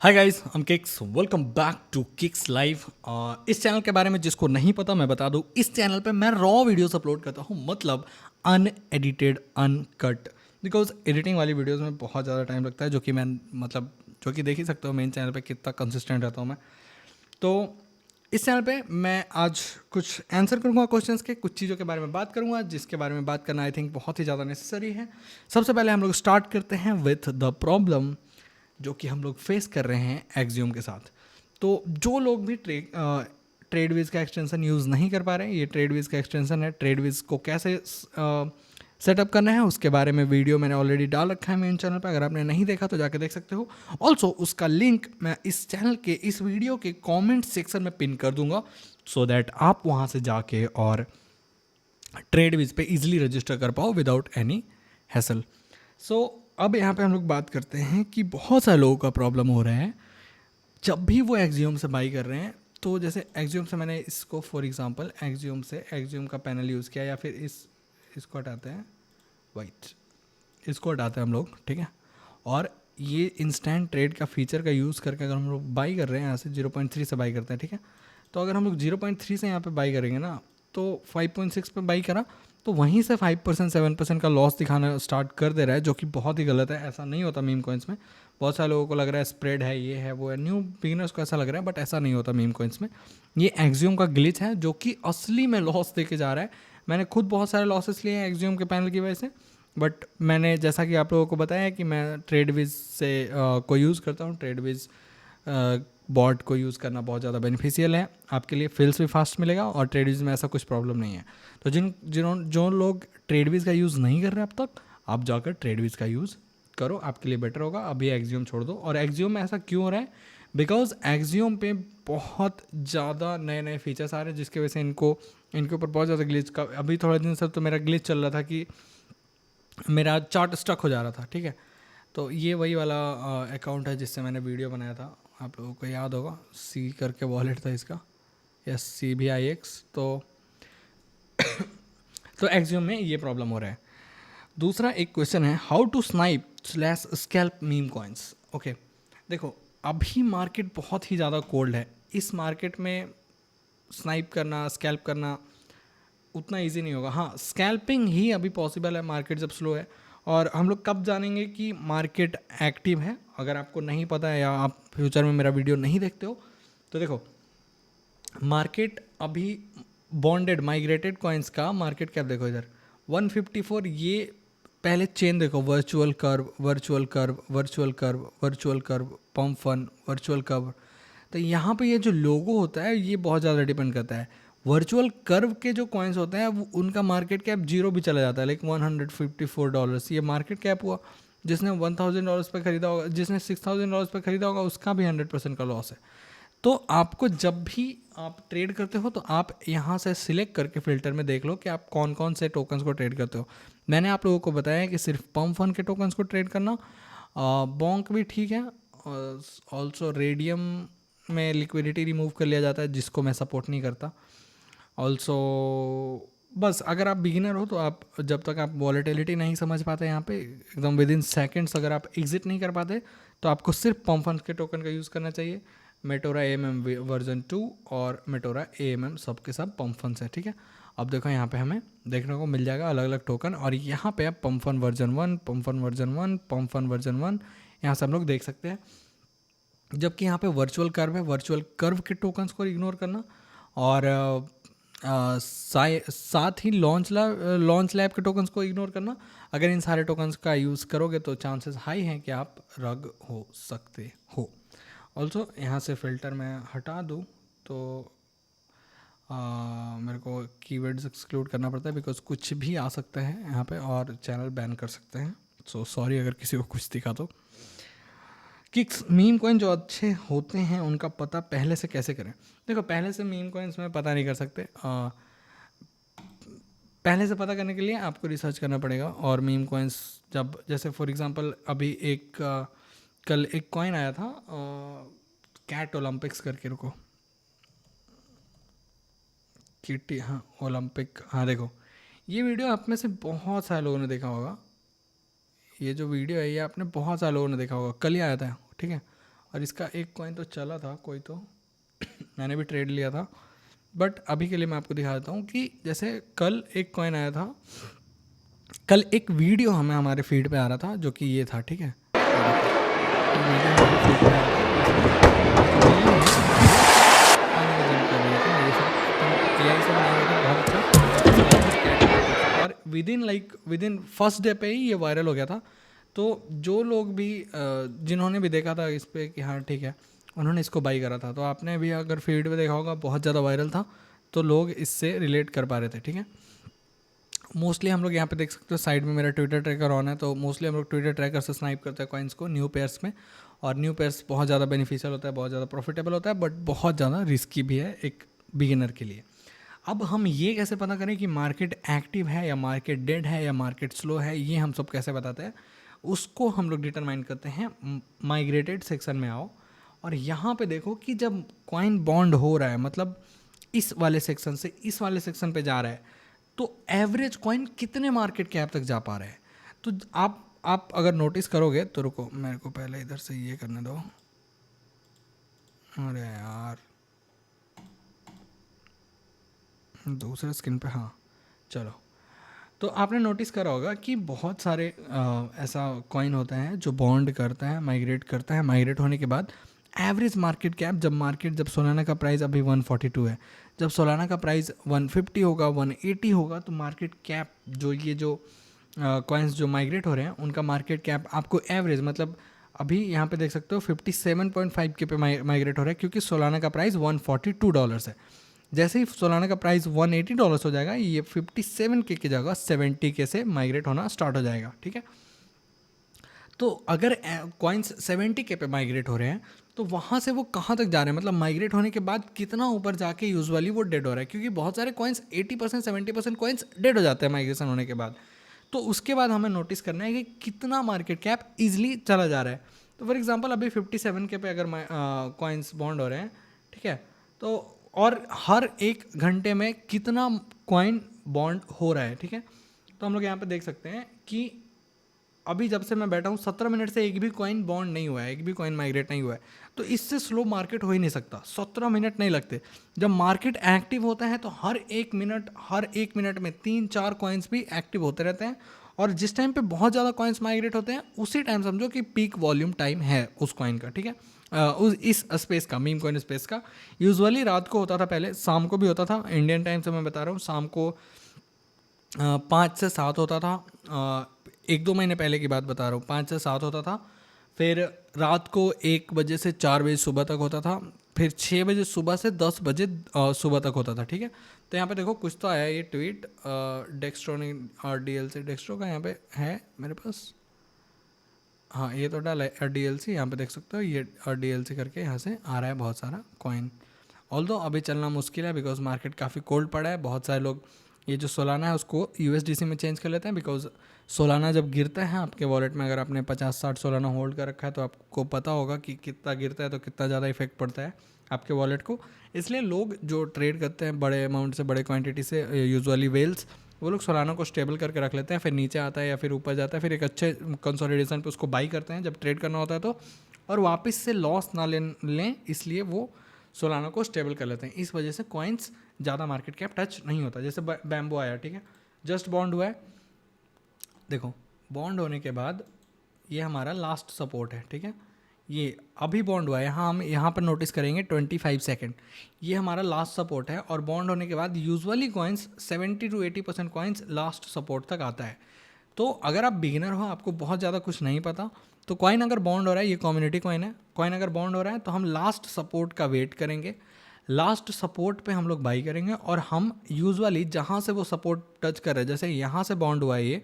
Hi guys, I'm Kicks. Welcome back to Kicks live. इस channel के बारे में जिसको नहीं पता मैं बता दूं, इस चैनल पे मैं रॉ वीडियोस अपलोड करता हूं, मतलब अनएडिटेड, अनकट। बिकॉज एडिटिंग वाली वीडियोस में बहुत ज़्यादा टाइम लगता है, जो कि मैं मतलब जो कि देख ही सकते हो मेन चैनल पे कितना कंसिस्टेंट रहता हूँ मैं। तो इस चैनल पे मैं आज कुछ आंसर करूंगा क्वेश्चंस के, कुछ चीज़ों के बारे में बात करूंगा जिसके बारे में बात करना आई थिंक बहुत ही ज़्यादा नेसेसरी है। सबसे पहले हम लोग स्टार्ट करते हैं विथ द प्रॉब्लम जो कि हम लोग फेस कर रहे हैं एक्सियोम के साथ। तो जो लोग भी ट्रेडविज का एक्सटेंशन यूज़ नहीं कर पा रहे हैं, ये ट्रेडविज का एक्सटेंशन है। ट्रेडविज को कैसे सेटअप करना है उसके बारे में वीडियो मैंने ऑलरेडी डाल रखा है मेन चैनल पर, अगर आपने नहीं देखा तो जाके देख सकते हो। ऑल्सो उसका लिंक मैं इस चैनल के इस वीडियो के कमेंट सेक्शन में पिन कर दूंगा, सो दैट आप वहाँ से जाके और ट्रेडविज पे इजीली रजिस्टर कर पाओ विदाउट एनी हैसल। सो अब यहाँ पे हम लोग बात करते हैं कि बहुत सारे लोगों का प्रॉब्लम हो रहा है जब भी वो एक्सियोम से बाई कर रहे हैं। तो जैसे एक्सियोम से मैंने इसको फॉर एग्जांपल एक्सियोम का पैनल यूज़ किया, या फिर इसको हटाते हैं, वाइट, इसको हटाते हैं हम लोग, ठीक है। और ये इंस्टेंट ट्रेड का फीचर का यूज़ करके अगर हम लोग बाई कर रहे हैं यहाँ से 0.3 से बाई करते हैं, ठीक है। तो अगर हम लोग 0.3 से यहाँ पे बाई करेंगे ना, तो 5.6 पे बाई करा तो वहीं से 5% 7% का लॉस दिखाना स्टार्ट कर दे रहा है, जो कि बहुत ही गलत है। ऐसा नहीं होता मीम कॉइन्स में। बहुत सारे लोगों को लग रहा है स्प्रेड है, ये है, वो है, न्यू बिगिनर्स को ऐसा लग रहा है, बट ऐसा नहीं होता मीम कॉइन्स में। ये एक्सियोम का ग्लिच है जो कि असली में लॉस दे के जा रहा है। मैंने खुद बहुत सारे लॉसेस लिए हैं एक्सियोम के पैनल की वजह से, बट मैंने जैसा कि आप लोगों को बताया कि मैं ट्रेडविज से को यूज़ करता हूँ। ट्रेडविज बॉट को यूज़ करना बहुत ज़्यादा बेनिफिशियल है आपके लिए, फिल्स भी फास्ट मिलेगा और ट्रेडविज में ऐसा कुछ प्रॉब्लम नहीं है। तो जो लोग ट्रेडविज का यूज़ नहीं कर रहे अब तक, आप जाकर ट्रेडविज का यूज़ करो, आपके लिए बेटर होगा। अभी एक्सियोम छोड़ दो। और एक्सियोम में ऐसा क्यों हो रहा है? बिकॉज एक्सियोम पे बहुत ज़्यादा नए नए फीचर्स आ रहे हैं, जिसकी वजह से इनके ऊपर बहुत ज़्यादा ग्लिच का, अभी थोड़े दिन से तो मेरा ग्लिच चल रहा था कि मेरा चार्ट स्टक हो जा रहा था, ठीक है। तो ये वही वाला अकाउंट है जिससे मैंने वीडियो बनाया था, आप लोगों को याद होगा, सी करके वॉलेट था इसका, SCBIX। तो एक्सियोम में ये प्रॉब्लम हो रहा है। दूसरा एक क्वेश्चन है, how to snipe slash scalp meme coins. Okay, देखो अभी मार्केट बहुत ही ज़्यादा कोल्ड है। इस मार्केट में स्नाइप करना, स्कैल्प करना उतना इजी नहीं होगा। हाँ, स्कैल्पिंग ही अभी पॉसिबल है मार्केट जब स्लो है। और हम लोग कब जानेंगे कि मार्केट एक्टिव है? अगर आपको नहीं पता है या आप फ्यूचर में मेरा वीडियो नहीं देखते हो, तो देखो मार्केट अभी बॉन्डेड माइग्रेटेड कॉइन्स का मार्केट कैप देखो इधर 154। ये पहले चेन देखो, virtual curve, virtual curve, virtual curve, virtual curve, pump fun, virtual curve. तो यहाँ पे ये जो लोगो होता है ये बहुत ज़्यादा डिपेंड करता है। वर्चुअल कर्व के जो कॉइन्स होते हैं वो उनका मार्केट कैप जीरो भी चला जाता है, लाइक $154। ये मार्केट कैप हुआ। जिसने $1000 पे खरीदा होगा, जिसने $6000 पे खरीदा होगा, उसका भी 100% का लॉस है। तो आपको जब भी आप ट्रेड करते हो तो आप यहाँ से सिलेक्ट करके फ़िल्टर में देख लो कि आप कौन कौन से टोकन्स को ट्रेड करते हो। मैंने आप लोगों को बताया कि सिर्फ पम्प फन के टोकन्स को ट्रेड करना, बॉन्क भी ठीक है, ऑल्सो रेडियम में लिक्विडिटी रिमूव कर लिया जाता है, जिसको मैं सपोर्ट नहीं करता। ऑल्सो बस अगर आप बिगिनर हो तो आप जब तक आप वॉलेटिलिटी नहीं समझ पाते यहाँ पे एकदम विद इन सेकेंड्स अगर आप एग्जिट नहीं कर पाते, तो आपको सिर्फ पम्प फंड के टोकन का यूज़ करना चाहिए। मेटोरा AMM वर्जन 2 और मेटोरा AMM सब के सब पम्प फंड्स है, ठीक है। अब देखो यहाँ पे हमें देखने को मिल जाएगा अलग अलग टोकन, और यहाँ पे आप pump fund version 1, pump fund version 1, pump fund version 1 यहाँ से हम लोग देख सकते हैं। जबकि यहाँ पे वर्चुअल कर्व है, वर्चुअल कर्व के टोकन्स को इग्नोर करना, और साथ ही लॉन्च लैब के टोकन्स को इग्नोर करना। अगर इन सारे टोकन्स का यूज़ करोगे तो चांसेस हाई हैं कि आप रग हो सकते हो। ऑल्सो यहाँ से फ़िल्टर मैं हटा दूँ तो मेरे को कीवर्ड्स एक्सक्लूड करना पड़ता है, बिकॉज कुछ भी आ सकता है यहाँ पे और चैनल बैन कर सकते हैं। सो सॉरी अगर किसी को कुछ दिखा तो। किक्स मीम कॉइन जो अच्छे होते हैं उनका पता पहले से कैसे करें? देखो पहले से मीम कॉइन्स में पता नहीं कर सकते। पहले से पता करने के लिए आपको रिसर्च करना पड़ेगा। और मीम कॉइन्स जब, जैसे फॉर एग्जांपल अभी कल एक कॉइन आया था कैट ओलंपिक्स करके, रुको, किटी, हाँ ओलंपिक, हाँ देखो ये वीडियो आप में से बहुत सारे लोगों ने देखा होगा। ये जो वीडियो है ये आपने बहुत सारे लोगों ने देखा होगा, कल ही आया था, ठीक है। और इसका एक कॉइन तो चला था कोई तो मैंने भी ट्रेड लिया था, बट अभी के लिए मैं आपको दिखा देता हूँ कि जैसे कल एक कॉइन आया था, कल एक वीडियो हमें हमारे फीड पे आ रहा था जो कि ये था, ठीक है, ये वीडियो हमारे फीड पे आ रहा था, रील है, पानी का जंप कर रही थी, ये सब AI से बनाया हुआ था, बहुत अच्छा, और विद इन फर्स्ट डे पे ही ये वायरल हो गया था। तो जो लोग भी जिन्होंने भी देखा था इस पे कि हाँ ठीक है, उन्होंने इसको बाई करा था। तो आपने भी अगर फीड पे देखा होगा, बहुत ज़्यादा वायरल था, तो लोग इससे रिलेट कर पा रहे थे, ठीक है। मोस्टली हम लोग यहाँ पे देख सकते हो, साइड में मेरा ट्विटर ट्रैकर ऑन है, तो मोस्टली हम लोग ट्विटर ट्रैकर से स्नाइप करते हैं कॉइन्स को न्यू पेयर्स में। और न्यू पेयर्स बहुत ज़्यादा बेनिफिशियल होता है, बहुत ज़्यादा प्रॉफिटेबल होता है, बट बहुत ज़्यादा रिस्की भी है एक बिगिनर के लिए। अब हम ये कैसे पता करें कि मार्केट एक्टिव है या मार्केट डेड है या मार्केट स्लो है, ये हम सब कैसे बताते हैं, उसको हम लोग डिटरमाइन करते हैं। माइग्रेटेड सेक्शन में आओ और यहाँ पे देखो कि जब कॉइन बॉन्ड हो रहा है, मतलब इस वाले सेक्शन से इस वाले सेक्शन पे जा रहा है, तो एवरेज कॉइन कितने मार्केट कैप तक जा पा रहे हैं। तो आप अगर नोटिस करोगे तो रुको, मेरे को पहले इधर से ये करने दो, अरे यार दूसरे स्क्रीन पे, हाँ चलो। तो आपने नोटिस करा होगा कि बहुत सारे ऐसा कॉइन होता है जो बॉन्ड करता है, माइग्रेट करता है, माइग्रेट होने के बाद एवरेज मार्केट कैप, जब सोलाना का प्राइस अभी 142 है, जब सोलाना का प्राइस 150 होगा, 180 होगा, तो मार्केट कैप जो कॉइन्स जो माइग्रेट हो रहे हैं उनका मार्केट कैप आपको एवरेज, मतलब अभी यहाँ पे देख सकते हो 57.5 के पे माइग्रेट हो रहा है, क्योंकि सोलाना का प्राइस $142 है। जैसे ही सोलाना का प्राइस $180 हो जाएगा, ये 57K की जगह 70K से माइग्रेट होना स्टार्ट हो जाएगा, ठीक है। तो अगर कॉइन्स 70K पे माइग्रेट हो रहे हैं, तो वहाँ से वो कहाँ तक जा रहे हैं, मतलब माइग्रेट होने के बाद कितना ऊपर जाके यूजुअली वो डेड हो रहा है, क्योंकि बहुत सारे कॉइन्स 80% 70% कॉइन्स डेड हो जाते हैं माइग्रेशन होने के बाद। तो उसके बाद हमें नोटिस करना है कि कितना मार्केट कैप ईजिली चला जा रहा है। तो फॉर एग्जांपल अभी 57K पे अगर कॉइन्स बॉन्ड हो रहे हैं, ठीक है, तो और हर एक घंटे में कितना कॉइन बॉन्ड हो रहा है, ठीक है। तो हम लोग यहाँ पे देख सकते हैं कि अभी जब से मैं बैठा हूँ 17 मिनट से एक भी कॉइन बॉन्ड नहीं हुआ है, एक भी कॉइन माइग्रेट नहीं हुआ है। तो इससे स्लो मार्केट हो ही नहीं सकता, 17 मिनट नहीं लगते। जब मार्केट एक्टिव होता है तो हर एक मिनट में 3-4 कॉइन्स भी एक्टिव होते रहते हैं। और जिस टाइम पे बहुत ज़्यादा कॉइन्स माइग्रेट होते हैं, उसी टाइम समझो कि पीक वॉल्यूम टाइम है उस कॉइन का, ठीक है। उस इस स्पेस का, मीम कॉइन स्पेस का यूजुअली रात को होता था, पहले शाम को भी होता था। इंडियन टाइम से मैं बता रहा हूँ, शाम को 5 से 7 होता था। 1-2 महीने पहले की बात बता रहा हूँ, 5 से 7 होता था। फिर रात को 1 बजे से 4 बजे सुबह तक होता था। फिर 6 बजे सुबह से 10 बजे सुबह तक होता था, ठीक है। तो यहाँ पे देखो कुछ तो आया ये ट्वीट, डेक्स्ट्रो ने RDLC, डेक्स्ट्रो का यहाँ पे है मेरे पास, हाँ ये तो डाला है RDLC, यहाँ पे देख सकते हो ये RDLC करके यहाँ से आ रहा है बहुत सारा कॉइन। ऑल्दो अभी चलना मुश्किल है, बिकॉज मार्केट काफ़ी कोल्ड पड़ा है। बहुत सारे लोग ये जो सोलाना है उसको USDC में चेंज कर लेते हैं, बिकॉज सोलाना जब गिरता है आपके वॉलेट में, अगर आपने 50-60 सोलाना होल्ड कर रखा है तो आपको पता होगा कि कितना गिरता है तो कितना ज़्यादा इफेक्ट पड़ता है आपके वॉलेट को। इसलिए लोग जो ट्रेड करते हैं बड़े अमाउंट से, बड़े क्वांटिटी से, यूजुअली वेल्स, वो लोग सोलाना को स्टेबल करके रख लेते हैं, फिर नीचे आता है या फिर ऊपर जाता है, फिर एक अच्छे कंसोलिडेशन पे उसको बाई करते हैं जब ट्रेड करना होता है तो, और वापस से लॉस ना लें, इसलिए वो सोलाना को स्टेबल कर लेते हैं। इस वजह से कॉइन्स ज़्यादा मार्केट कैप टच नहीं होता। जैसे बैम्बो आया, ठीक है, जस्ट बॉन्ड हुआ है, देखो बॉन्ड होने के बाद ये हमारा लास्ट सपोर्ट है, ठीक है, ये अभी बॉन्ड हुआ है, हम यहाँ पर नोटिस करेंगे 25 सेकेंड, ये हमारा लास्ट सपोर्ट है। और बॉन्ड होने के बाद usually coins 70-80% coins last support तक आता है। तो अगर आप बिगिनर हो, आपको बहुत ज़्यादा कुछ नहीं पता, तो कॉइन अगर बॉन्ड हो रहा है, ये कम्युनिटी कॉइन है, कॉइन अगर बॉन्ड हो रहा है तो हम लास्ट सपोर्ट का वेट करेंगे, लास्ट सपोर्ट पे हम लोग बाई करेंगे। और हम यूजुअली जहाँ से वो सपोर्ट टच कर रहे हैं, जैसे यहाँ से बॉन्ड हुआ है ये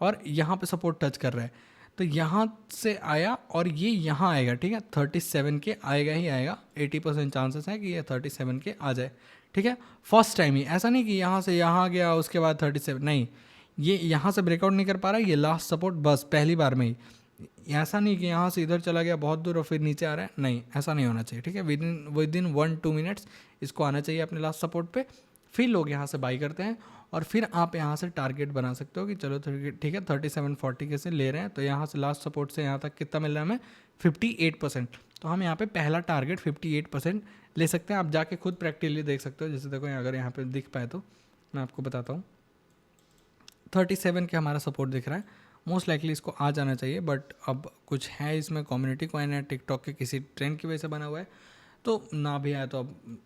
और यहाँ पे सपोर्ट टच कर रहा है, तो यहाँ से आया और ये यहाँ आएगा, ठीक है, 37K आएगा ही आएगा, 80% चांसेस है कि ये 37K आ जाए, ठीक है, फर्स्ट टाइम ही। ऐसा नहीं कि यहाँ से यहाँ गया उसके बाद 37, नहीं, ये यहाँ से ब्रेकआउट नहीं कर पा रहा है, ये लास्ट सपोर्ट बस पहली बार में ही। ऐसा नहीं कि यहाँ से इधर चला गया बहुत दूर और फिर नीचे आ रहा है, नहीं, ऐसा नहीं होना चाहिए, ठीक है। विद इन 1-2 मिनट्स इसको आना चाहिए अपने लास्ट सपोर्ट पे, फिर लोग यहाँ से बाई करते हैं। और फिर आप यहाँ से टारगेट बना सकते हो कि चलो ठीक है 37-40 के से ले रहे हैं, तो यहाँ से लास्ट सपोर्ट से यहाँ तक कितना मिल रहा है हमें, 58%। तो हम यहाँ पे पहला टारगेट 58% ले सकते हैं। आप जाके खुद प्रैक्टिकली देख सकते हो। जैसे देखो अगर यहाँ पे दिख पाए तो मैं आपको बताता हूँ, 37 के हमारा सपोर्ट दिख रहा है। मोस्ट लाइकली इसको आ जाना चाहिए, बट अब कुछ है इसमें, कम्युनिटी कॉइन है, टिकटॉक के किसी ट्रेंड की वजह से बना हुआ है, तो ना भी आया तो अब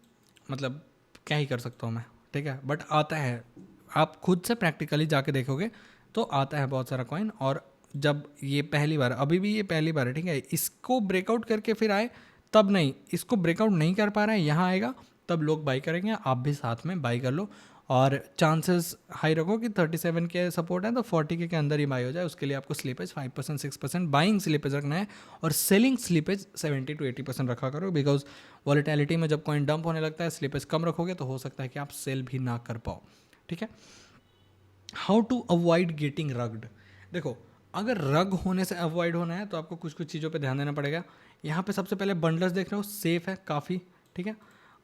मतलब क्या ही कर सकता हूँ मैं, ठीक है। बट आता है, आप खुद से प्रैक्टिकली जाके देखोगे तो आता है बहुत सारा कॉइन। और जब ये पहली बार, अभी भी ये पहली बार है, ठीक है, इसको ब्रेकआउट करके फिर आए तब नहीं, इसको ब्रेकआउट नहीं कर पा रहा है, यहाँ आएगा तब लोग बाई करेंगे, आप भी साथ में बाई कर लो। और चांसेस हाई रखो कि 37 के सपोर्ट है तो 40 के अंदर ही बाई हो जाए। उसके लिए आपको स्लीपेज 5% 6% बाइंग स्लीपेज रखना है, और सेलिंग स्लीपेज 70 to 80% रखा करो, बिकॉज वॉलेटिलिटी में जब कॉइन डंप होने लगता है, स्लीपेज कम रखोगे तो हो सकता है कि आप सेल भी ना कर पाओ, ठीक है। How to avoid getting rugged. देखो, अगर रग होने से अवॉइड होना है तो आपको कुछ कुछ चीज़ों पे ध्यान देना पड़ेगा। यहाँ पे सबसे पहले बंडल्स देख रहे हो, सेफ है काफ़ी, ठीक है,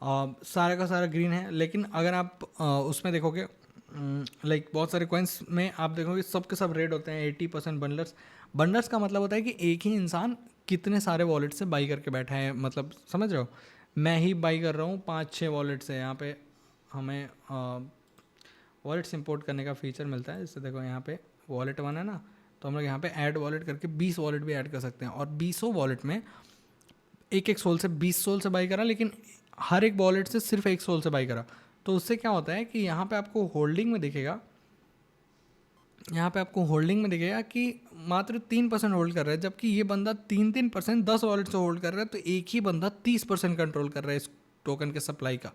सारा का सारा ग्रीन है। लेकिन अगर आप उसमें देखोगे, लाइक बहुत सारे कॉइन्स में आप देखोगे सब के सब रेड होते हैं, 80% बंडल्स। बंडल्स का मतलब होता है कि एक ही इंसान कितने सारे वॉलेट से बाई करके बैठा है, मतलब समझ रहे हो, मैं ही बाई कर रहा हूँ 5-6 वॉलेट से। यहाँ पे हमें वॉलेट्स इंपोर्ट करने का फीचर मिलता है। जैसे देखो यहाँ पे वॉलेट 1 है ना, तो हम लोग यहाँ पे ऐड वॉलेट करके 20 वॉलेट भी ऐड कर सकते हैं, और 20 वॉलेट में एक एक सोल से 20 सोल से बाई करा, लेकिन हर एक वॉलेट से सिर्फ एक सोल से बाई करा। तो उससे क्या होता है कि यहाँ पे आपको होल्डिंग में दिखेगा, यहाँ पे आपको होल्डिंग में दिखेगा कि मात्र 3% होल्ड कर रहा है, जबकि ये बंदा 3% 10 वॉलेट से होल्ड कर रहा है। तो एक ही बंदा 30% कंट्रोल कर रहा है इस टोकन के सप्लाई का,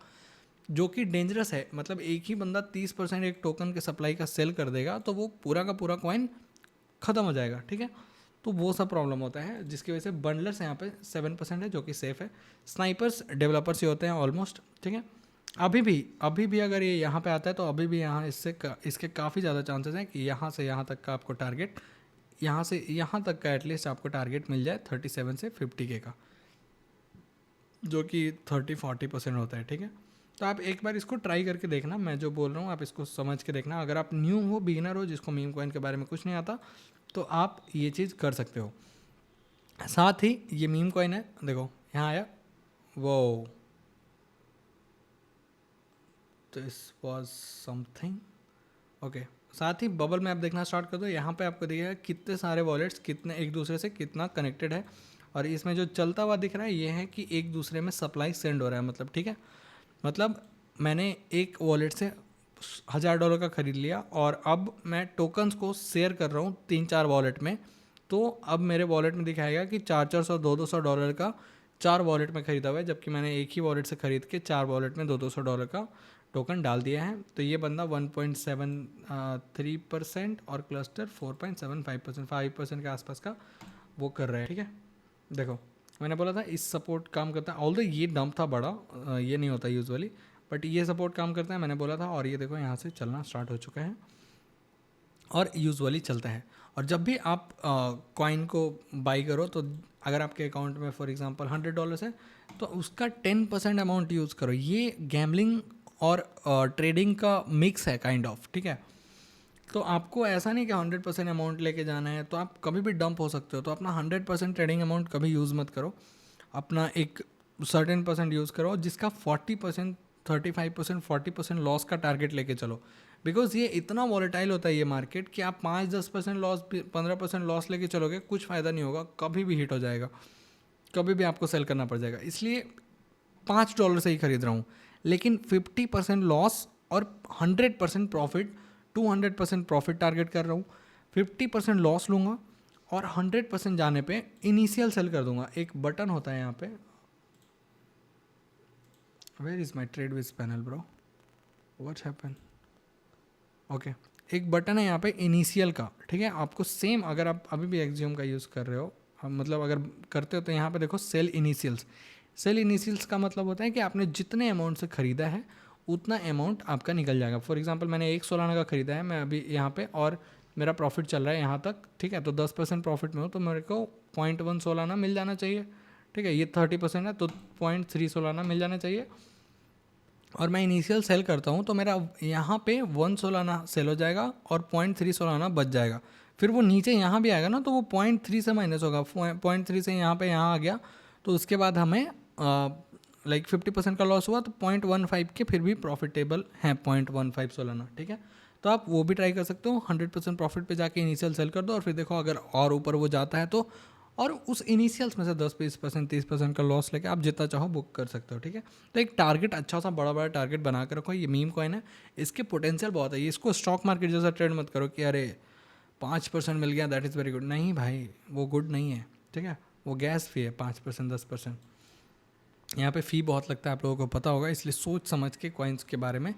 जो कि डेंजरस है। मतलब एक ही बंदा 30% एक टोकन के सप्लाई का सेल कर देगा तो वो पूरा का पूरा कॉइन ख़त्म हो जाएगा, ठीक है। तो वो सब प्रॉब्लम होता है, जिसकी वजह से बंडलर्स यहाँ पे 7% है, जो कि सेफ़ है। स्नाइपर्स डेवलपर्स ही होते हैं ऑलमोस्ट, ठीक है। अभी भी अगर ये यहाँ पे आता है तो अभी भी यहाँ इसके काफ़ी ज़्यादा चांसेस हैं कि यहाँ से यहाँ तक का आपको टारगेट, यहाँ से यहाँ तक का एटलीस्ट आपको टारगेट मिल जाए 37 से 50K का, जो कि 30-40% होता है, ठीक है। तो आप एक बार इसको ट्राई करके देखना, मैं जो बोल रहा हूँ आप इसको समझ के देखना। अगर आप न्यू हो, बिगिनर हो, जिसको मीम कॉइन के बारे में कुछ नहीं आता, तो आप ये चीज़ कर सकते हो। साथ ही ये मीम कॉइन है, देखो यहाँ आया, वो दिस वाज समथिंग, ओके। साथ ही बबल में आप देखना स्टार्ट कर दो, यहाँ पे आपको दिखेगा कितने सारे वॉलेट्स कितने एक दूसरे से कितना कनेक्टेड है। और इसमें जो चलता हुआ दिख रहा है ये है कि एक दूसरे में सप्लाई सेंड हो रहा है, मतलब ठीक है। मतलब मैंने एक वॉलेट से $1000 का ख़रीद लिया, और अब मैं टोकन्स को शेयर कर रहा हूँ 3-4 वॉलेट में, तो अब मेरे वॉलेट में दिखाएगा कि 400-400 $200 का 4 वॉलेट में ख़रीदा हुआ है, जबकि मैंने एक ही वॉलेट से ख़रीद के 4 वॉलेट में $200 का टोकन डाल दिया है। तो ये बंदा 1.73% और क्लस्टर 4.75%, 5% के आसपास का वो कर रहे हैं, ठीक है। देखो मैंने बोला था इस सपोर्ट काम करता है, ऑल्दो ये डंप था बड़ा, ये नहीं होता यूजुअली, बट ये सपोर्ट काम करता है, मैंने बोला था। और ये देखो यहाँ से चलना स्टार्ट हो चुका है और यूजुअली चलता है। और जब भी आप कॉइन को बाई करो तो अगर आपके अकाउंट में फॉर एग्जांपल $100 है तो उसका 10% अमाउंट यूज़ करो। ये गैम्बलिंग और ट्रेडिंग का मिक्स है काइंड ऑफ, ठीक है। तो आपको ऐसा नहीं कि 100% अमाउंट लेके जाना है, तो आप कभी भी डंप हो सकते हो। तो अपना 100% ट्रेडिंग अमाउंट कभी यूज़ मत करो, अपना एक सर्टेन परसेंट यूज़ करो, जिसका 40% 35% 40% लॉस का टारगेट लेके चलो। बिकॉज ये इतना वॉलेटाइल होता है ये मार्केट कि आप 5-10% लॉस 15% लॉस लेके चलोगे, कुछ फ़ायदा नहीं होगा, कभी भी हिट हो जाएगा, कभी भी आपको सेल करना पड़ जाएगा। इसलिए $5 से ही खरीद रहा हूँ, लेकिन 50% लॉस और 100% प्रॉफिट, 200% प्रॉफिट टारगेट कर रहा हूँ। 50% लॉस लूँगा और 100% जाने पे इनिशियल सेल कर दूंगा। एक बटन होता है यहाँ पे, where is my trade wiz panel bro, what's happen, okay. एक बटन है यहाँ पे इनिशियल का, ठीक है। आपको सेम अगर आप अभी भी एक्सियम का यूज़ कर रहे हो, मतलब अगर करते हो तो यहाँ पे देखो सेल इनिशियल्स। सेल इनिशियल्स का मतलब होता है कि आपने जितने अमाउंट से ख़रीदा है उतना अमाउंट आपका निकल जाएगा। फॉर एग्जांपल मैंने 1 सोलाना का ख़रीदा है मैं अभी यहाँ पे, और मेरा प्रॉफिट चल रहा है यहाँ तक, ठीक है। तो 10% प्रॉफिट में हो तो मेरे को 0.1 सोलाना मिल जाना चाहिए, ठीक है। ये 30% है तो 0.3 सोलाना मिल जाना चाहिए। और मैं इनिशियल सेल करता हूँ तो मेरा यहाँ पे 1 सोलाना सेल हो जाएगा और 0.3 सोलाना बच जाएगा। फिर वो नीचे यहाँ भी आएगा ना, तो वो 0.3 से माइनस होगा, 0.3 से यहाँ पे यहाँ आ गया तो उसके बाद हमें लाइक 50% का लॉस हुआ तो 0.15 के फिर भी प्रॉफिटेबल हैं 0.15 सोलाना, ठीक है। तो आप वो भी ट्राई कर सकते हो, 100% प्रॉफिट पे जाके इनिशियल सेल कर दो और फिर देखो अगर और ऊपर वो जाता है तो, और उस इनिशियल्स में से 10-20% 30% का लॉस लेके आप जितना चाहो बुक कर सकते हो, ठीक है। तो एक टारगेट अच्छा सा बड़ा बड़ा टारगेट बना के रखो। ये मीम कॉइन है, इसके पोटेंशियल बहुत है, ये इसको स्टॉक मार्केट जैसा ट्रेड मत करो कि अरे 5% मिल गया दैट इज़ वेरी गुड। नहीं भाई, वो गुड नहीं है, ठीक है। वो गैस फी है 5% 10%, यहाँ पे फ़ी बहुत लगता है, आप लोगों को पता होगा। इसलिए सोच समझ के कॉइन्स के बारे में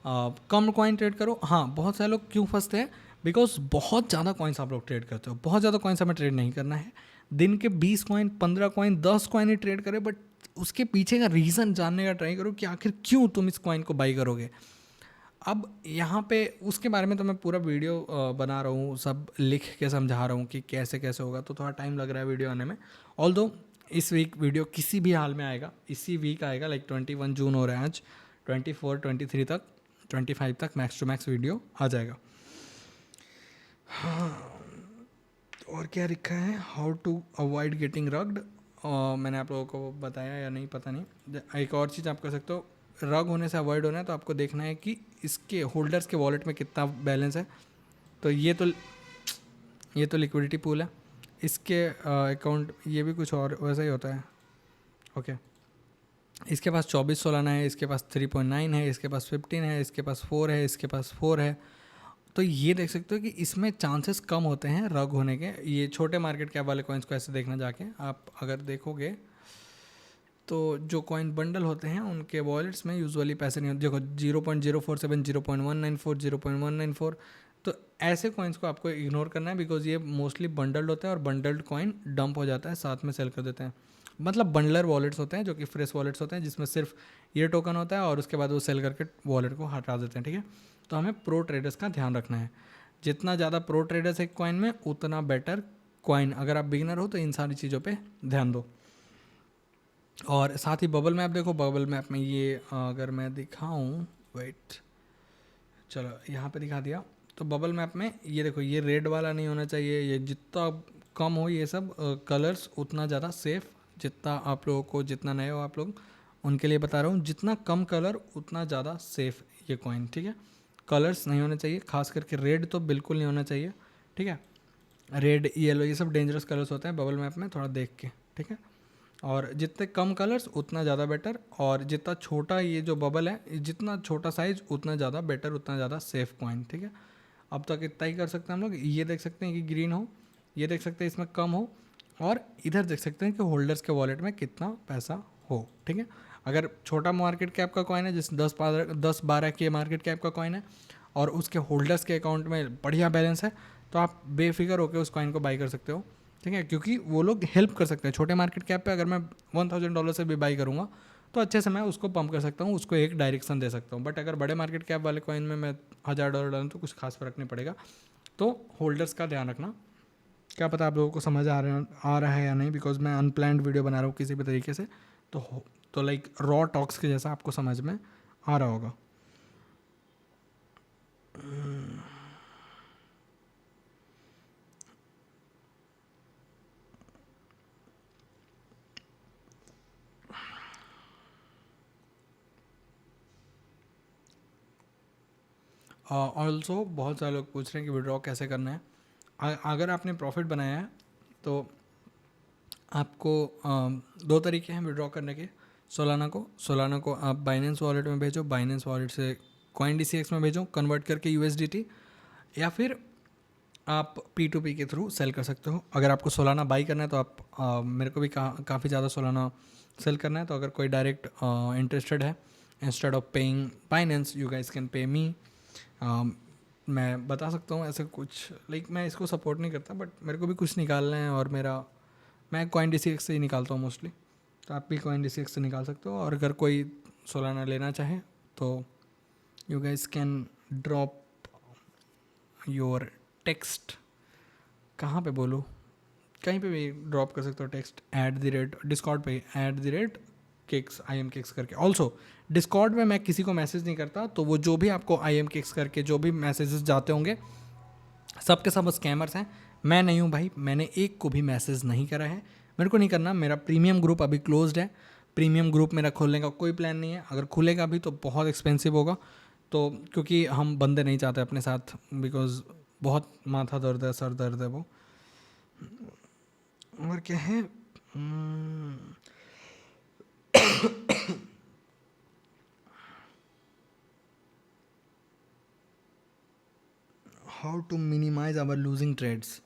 कम कॉइन ट्रेड करो। हाँ, बहुत सारे लोग क्यों फंसते हैं, बिकॉज बहुत ज़्यादा कॉइन्स आप लोग ट्रेड करते हो। बहुत ज़्यादा कॉइन्स हमें ट्रेड नहीं करना है। दिन के 20 कॉइन 15 कॉइन 10 कॉइन ही ट्रेड करें, बट उसके पीछे का रीज़न जानने का ट्राई करो कि आखिर क्यों तुम इस कॉइन को बाई करोगे। अब यहाँ पे उसके बारे में तो मैं पूरा वीडियो बना रहा हूँ, सब लिख के समझा रहा हूँ कि कैसे कैसे होगा, तो थोड़ा टाइम लग रहा है वीडियो आने में। ऑल्दो इस वीक वीडियो किसी भी हाल में आएगा, इसी वीक आएगा, लाइक 21 जून हो रहा है आज, 24 23 तक 25 तक मैक्स टू मैक्स वीडियो आ जाएगा। हाँ, और क्या लिखा है, how to avoid getting rugged, मैंने आप लोगों को बताया या नहीं पता नहीं। एक और चीज़ आप कर सकते हो, रग होने से अवॉइड होना है तो आपको देखना है कि इसके होल्डर्स के वॉलेट में कितना बैलेंस है। तो ये तो लिक्विडिटी पूल है, इसके अकाउंट ये भी कुछ और वैसा ही होता है, ओके। इसके पास 24 सोलाना है, इसके पास 3.9 है, इसके पास 15 है, इसके पास 4 है, इसके पास 4 है। तो ये देख सकते हो कि इसमें चांसेस कम होते हैं रग होने के। ये छोटे मार्केट कैप वाले कॉइन्स को ऐसे देखना जाके, आप अगर देखोगे तो जो कॉइन बंडल होते हैं उनके वॉलेट्स में यूजुअली पैसे नहीं होते। देखो 0.047, 0.194, 0.194, तो ऐसे कॉइन्स को आपको इग्नोर करना है, बिकॉज ये मोस्टली बंडल्ड होते हैं और बंडल्ड कॉइन डंप हो जाता है, साथ में सेल कर देते हैं। मतलब बंडलर वॉलेट्स होते हैं जो कि फ्रेश वॉलेट्स होते हैं, जिसमें सिर्फ ये टोकन होता है और उसके बाद वो सेल करके वॉलेट को हटा देते हैं, ठीक है। तो हमें प्रो ट्रेडर्स का ध्यान रखना है, जितना ज़्यादा प्रो ट्रेडर्स एक कॉइन में उतना बेटर कॉइन। अगर आप बिगिनर हो तो इन सारी चीज़ों पे ध्यान दो। और साथ ही बबल मैप देखो, बबल मैप में ये अगर मैं दिखाऊं, वेट, चलो यहाँ पे दिखा दिया। तो बबल मैप में ये देखो, ये रेड वाला नहीं होना चाहिए, ये जितना कम हो ये सब कलर्स उतना ज़्यादा सेफ़। जितना आप लोगों को, जितना नए हो आप लोग, उनके लिए बता रहा हूँ, जितना कम कलर उतना ज़्यादा सेफ़ ये कॉइन, ठीक है। कलर्स नहीं होने चाहिए, खास करके रेड तो बिल्कुल नहीं होना चाहिए, ठीक है। रेड येलो ये सब डेंजरस कलर्स होते हैं बबल मैप में, थोड़ा देख के, ठीक है। और जितने कम कलर्स उतना ज़्यादा बेटर, और जितना छोटा ये जो बबल है, जितना छोटा साइज़ उतना ज़्यादा बेटर, उतना ज़्यादा सेफ कॉइन, ठीक है। अब तक इतना ही कर सकते हैं हम लोग। ये देख सकते हैं कि ग्रीन हो, ये देख सकते हैं इसमें कम हो, और इधर देख सकते हैं कि होल्डर्स के वॉलेट में कितना पैसा हो, ठीक है। अगर छोटा मार्केट कैप का कॉइन है, जिस 10-12 के मार्केट कैप का कॉइन है और उसके होल्डर्स के अकाउंट में बढ़िया बैलेंस है, तो आप बेफिक्र होकर उस कॉइन को बाई कर सकते हो, ठीक है। क्योंकि वो लोग हेल्प कर सकते हैं। छोटे मार्केट कैप पे अगर मैं $1000 से भी बाई करूँगा तो अच्छे से मैं उसको पंप कर सकता हूँ, उसको एक डायरेक्शन दे सकता हूँ। बट अगर बड़े मार्केट कैप वाले कॉइन में मैं $1000 डालूँ तो कुछ खास फर्क नहीं पड़ेगा। तो होल्डर्स का ध्यान रखना। क्या पता आप लोगों को समझ आ रहा है या नहीं, बिकॉज मैं अनप्लान्ड वीडियो बना रहा हूँ किसी भी तरीके से, तो लाइक रॉ टॉक्स के जैसा आपको समझ में आ रहा होगा। ऑल्सो बहुत सारे लोग पूछ रहे हैं कि विड्रॉ कैसे करना है। अगर आपने प्रॉफिट बनाया है तो आपको 2 तरीके हैं विड्रॉ करने के। सोलाना को आप बाइनेंस वॉलेट में भेजो, बाइनेंस वॉलेट से CoinDCX में भेजो कन्वर्ट करके USDT, या फिर आप P2P के थ्रू सेल कर सकते हो। अगर आपको सोलाना बाई करना है तो आप मेरे को भी काफ़ी ज़्यादा सोलाना सेल करना है, तो अगर कोई डायरेक्ट इंटरेस्टेड है, instead of paying Binance you guys can pay me. मैं बता सकता हूँ ऐसा कुछ, लाइक मैं इसको सपोर्ट नहीं करता, बट मेरे को भी कुछ निकालना है और मैं CoinDCX से ही निकालता हूँ मोस्टली, तो आप भी CoinDCX से निकाल सकते हो। और अगर कोई सोलाना लेना चाहे तो you guys can drop your text, कहाँ पे बोलूँ, कहीं पे भी ड्रॉप कर सकते हो टेक्स्ट, @डिस्कॉर्ड पे @kicks IMKicks करके। ऑल्सो डिस्कॉर्ड में मैं किसी को मैसेज नहीं करता, तो वो जो भी आपको IMKicks करके जो भी मैसेजेस जाते होंगे सब के सब स्कैमर्स हैं। मैं नहीं हूँ भाई, मैंने एक को भी मैसेज नहीं करा है, मेरे को नहीं करना। मेरा प्रीमियम ग्रुप अभी क्लोज्ड है, प्रीमियम ग्रुप मेरा खोलने का कोई प्लान नहीं है। अगर खुलेगा भी तो बहुत एक्सपेंसिव होगा, तो क्योंकि हम बंदे नहीं चाहते अपने साथ, बिकॉज बहुत माथा दर्द है, सर दर्द है वो। और क्या है, how to minimize our losing trades.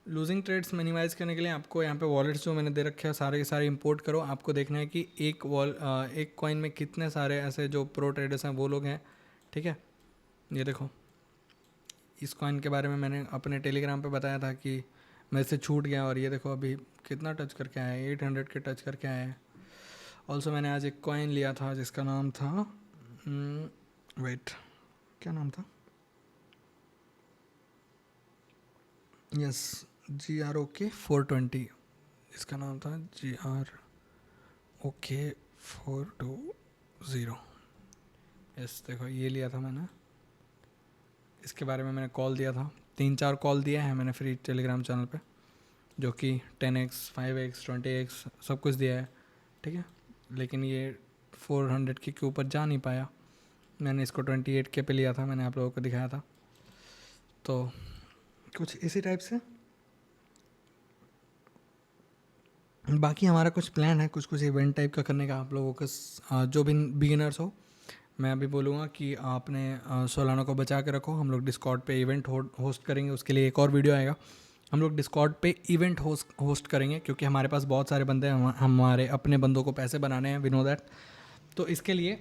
Losing trades minimize करने के लिए आपको यहाँ पे वॉलेट्स जो मैंने दे रखे हैं सारे के सारे इंपोर्ट करो। आपको देखना है कि एक कॉइन में कितने सारे ऐसे जो प्रो ट्रेडर्स हैं वो लोग हैं, ठीक है। ये देखो, इस कॉइन के बारे में मैंने अपने टेलीग्राम पे बताया था कि मेरे से छूट गया, और ये देखो अभी कितना टच करके आया है, 800 के टच करके आया है। ऑल्सो मैंने आज एक कॉइन लिया था जिसका नाम था वेट, क्या नाम था, यस GROK 420, इसका नाम था GROK 420। यस देखो ये लिया था मैंने, इसके बारे में मैंने कॉल दिया था, 3-4 कॉल दिए हैं मैंने फ्री टेलीग्राम चैनल पे, जो कि 10x 5x 20x सब कुछ दिया है, ठीक है। लेकिन ये 400 के ऊपर जा नहीं पाया। मैंने इसको 28K पे लिया था, मैंने आप लोगों को दिखाया था। तो कुछ इसी टाइप से बाकी हमारा कुछ प्लान है, कुछ इवेंट टाइप का करने का। आप लोगों को जो भी बिगिनर्स हो, मैं अभी बोलूँगा कि आपने सोलाना को बचा के रखो। हम लोग डिस्कॉर्ड पे इवेंट होस्ट करेंगे, उसके लिए एक और वीडियो आएगा। हम लोग डिस्कॉर्ड पे इवेंट होस्ट करेंगे, क्योंकि हमारे पास बहुत सारे बंदे हैं, हमारे अपने बंदों को पैसे बनाने हैं, वी नो दैट। तो इसके लिए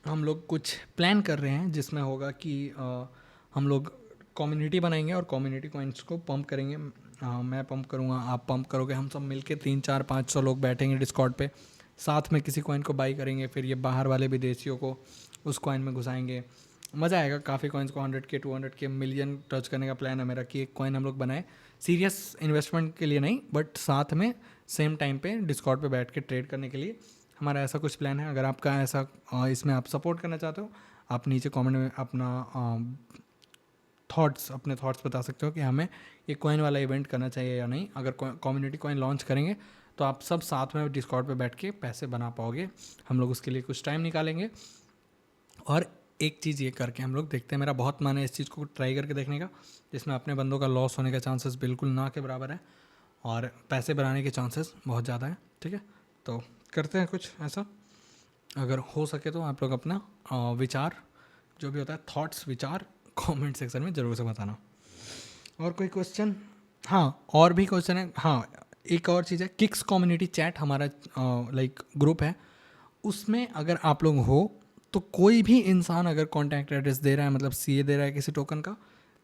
हम लोग कुछ प्लान कर रहे हैं, जिसमें होगा कि हम लोग कम्युनिटी बनाएंगे और कम्युनिटी कॉइन्स को पंप करेंगे। मैं पंप करूँगा, आप पंप करोगे, हम सब मिलके 300-400-500 लोग बैठेंगे डिस्कॉर्ड पे, साथ में किसी कॉइन को बाई करेंगे, फिर ये बाहर वाले विदेशियों को उस कॉइन में घुसाएंगे। मज़ा आएगा। काफ़ी कॉइन्स को 100K 200K मिलियन टच करने का प्लान है मेरा, कि एक कॉइन हम लोग बनाए, सीरियस इन्वेस्टमेंट के लिए नहीं, बट साथ में सेम टाइम पे डिस्कॉर्ड पे बैठ के ट्रेड करने के लिए हमारा ऐसा कुछ प्लान है। अगर आपका ऐसा इसमें आप सपोर्ट करना चाहते हो, आप नीचे कमेंट में अपना अपने थॉट्स बता सकते हो कि हमें ये कॉइन वाला इवेंट करना चाहिए या नहीं। अगर कम्युनिटी कॉइन लॉन्च करेंगे तो आप सब साथ में डिस्कॉर्ड पे बैठ के पैसे बना पाओगे। हम लोग उसके लिए कुछ टाइम निकालेंगे, और एक चीज़ ये करके हम लोग देखते हैं। मेरा बहुत मन है इस चीज़ को ट्राई करके देखने का, जिसमें अपने बंदों का लॉस होने का चांसेस बिल्कुल ना के बराबर है, और पैसे बनाने के चांसेस बहुत ज़्यादा है, ठीक है। तो करते हैं कुछ ऐसा। अगर हो सके तो आप लोग अपना विचार, जो भी होता है थॉट्स, विचार कमेंट सेक्शन में ज़रूर से बताना। और कोई क्वेश्चन? हाँ, और भी क्वेश्चन है। हाँ, एक और चीज़ है, किक्स कम्युनिटी चैट हमारा लाइक ग्रुप है, उसमें अगर आप लोग हो तो कोई भी इंसान अगर कॉन्टैक्ट एड्रेस दे रहा है, मतलब CA दे रहा है किसी टोकन का,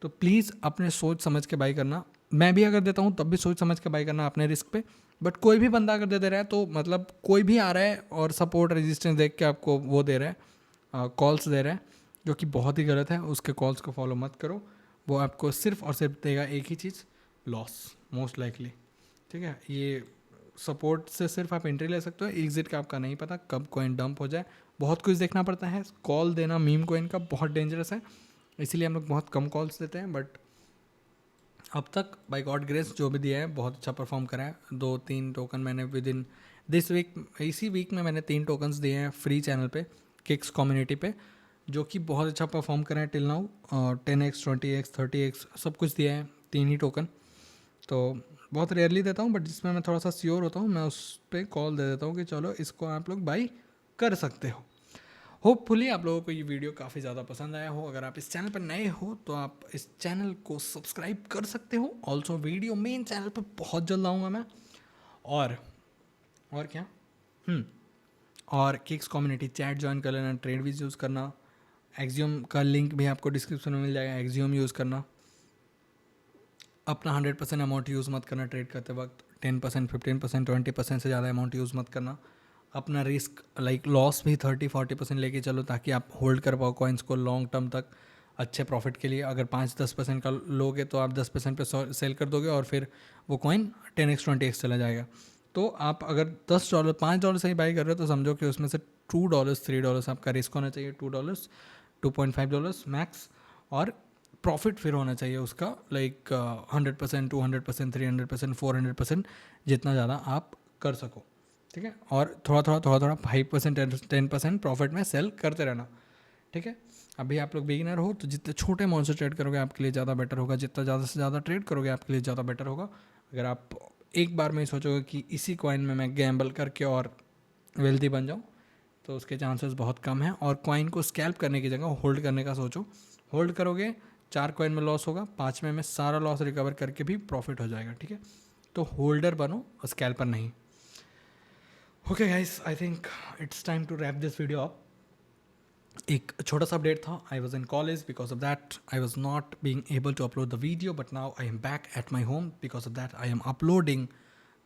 तो प्लीज़ अपने सोच समझ के बाई करना। मैं भी अगर देता हूँ तब भी सोच समझ के बाई करना अपने रिस्क पे। बट कोई भी बंदा अगर दे रहा है, तो मतलब कोई भी आ रहा है और सपोर्ट रेजिस्टेंस देख के आपको वो दे रहा है, कॉल्स दे रहा है, जो कि बहुत ही गलत है। उसके कॉल्स को फॉलो मत करो, वो आपको सिर्फ और सिर्फ देगा एक ही चीज़, लॉस मोस्ट लाइकली, ठीक है। ये सपोर्ट से सिर्फ आप एंट्री ले सकते हो, एग्जिट का आपका नहीं पता कब कॉइन डंप हो जाए, बहुत कुछ देखना पड़ता है। कॉल देना मीम कॉइन का बहुत डेंजरस है, इसीलिए हम लोग बहुत कम कॉल्स देते हैं। बट अब तक बाय गॉड ग्रेस जो भी दिया है बहुत अच्छा परफॉर्म करा है। 2-3 टोकन मैंने विद इन दिस वीक, इसी वीक में मैंने 3 टोकन्स दिए हैं फ्री चैनल पे, किक्स कम्युनिटी पे, जो कि बहुत अच्छा परफॉर्म करा है till now. 10x 20x 30x सब कुछ दिया है, 3 ही टोकन। तो बहुत रेयरली देता हूँ, बट जिसमें मैं थोड़ा सा श्योर होता हूँ मैं उस पर कॉल दे देता हूँ कि चलो इसको आप लोग बाई कर सकते हो। होपफुली आप लोगों को ये वीडियो काफ़ी ज़्यादा पसंद आया हो। अगर आप इस चैनल पर नए हो तो आप इस चैनल को सब्सक्राइब कर सकते हो। ऑल्सो वीडियो मेन चैनल पर बहुत जल्द आऊँगा मैं। और क्या, और किक्स कम्युनिटी चैट ज्वाइन कर लेना, ट्रेड भी यूज़ करना, एक्जियम का लिंक भी आपको डिस्क्रिप्शन में मिल जाएगा, एक्जियम यूज़ करना। अपना 100% अमाउंट यूज़ मत करना ट्रेड करते वक्त, 10% 15% 20% से ज़्यादा अमाउंट यूज़ मत करना। अपना रिस्क लाइक लॉस भी 30-40% लेके चलो, ताकि आप होल्ड कर पाओ कॉइन्स को लॉन्ग टर्म तक अच्छे प्रॉफिट के लिए। अगर 5-10% का लोगे तो आप 10% पे सेल कर दोगे, और फिर वो कॉइन 10x 20x चला जाएगा। तो आप अगर $10 $5 से ही बाई कर रहे हो, तो समझो कि उसमें से $2 $3 आपका रिस्क होना चाहिए, $2 $2.5 मैक्स, और प्रॉफिट फिर होना चाहिए उसका लाइक 100% 200% 300% 400%, जितना ज़्यादा आप कर सको, ठीक है। और थोड़ा थोड़ा 5% 10% प्रॉफिट में सेल करते रहना, ठीक है। अभी आप लोग बिगिनर हो तो जितने छोटे अमाउंट से ट्रेड करोगे आपके लिए ज़्यादा बेटर होगा, जितना ज़्यादा से ज़्यादा ट्रेड करोगे आपके लिए ज़्यादा बेटर होगा। अगर आप एक बार में ही सोचोगे कि इसी कॉइन में मैं गैम्बल करके और वेल्दी बन जाऊँ, तो उसके चांसेस बहुत कम हैं। और कॉइन को स्कैल्प करने की जगह होल्ड करने का सोचो। होल्ड करोगे, 4 कॉइन में लॉस होगा, 5वें में सारा लॉस रिकवर करके भी प्रॉफिट हो जाएगा, ठीक है। तो होल्डर बनो, स्कैल्पर नहीं। Okay guys, I think it's time to wrap this video up. एक छोटा सा अपडेट था, I was in college, because of that I was not being able to upload the video, but now I am back at my home, because of that I am uploading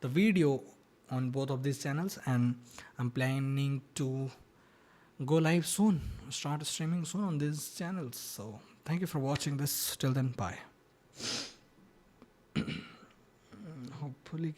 the video on both of these channels, and I'm planning to go live soon, start streaming soon on these channels. So thank you for watching this. Till then, bye. Hopefully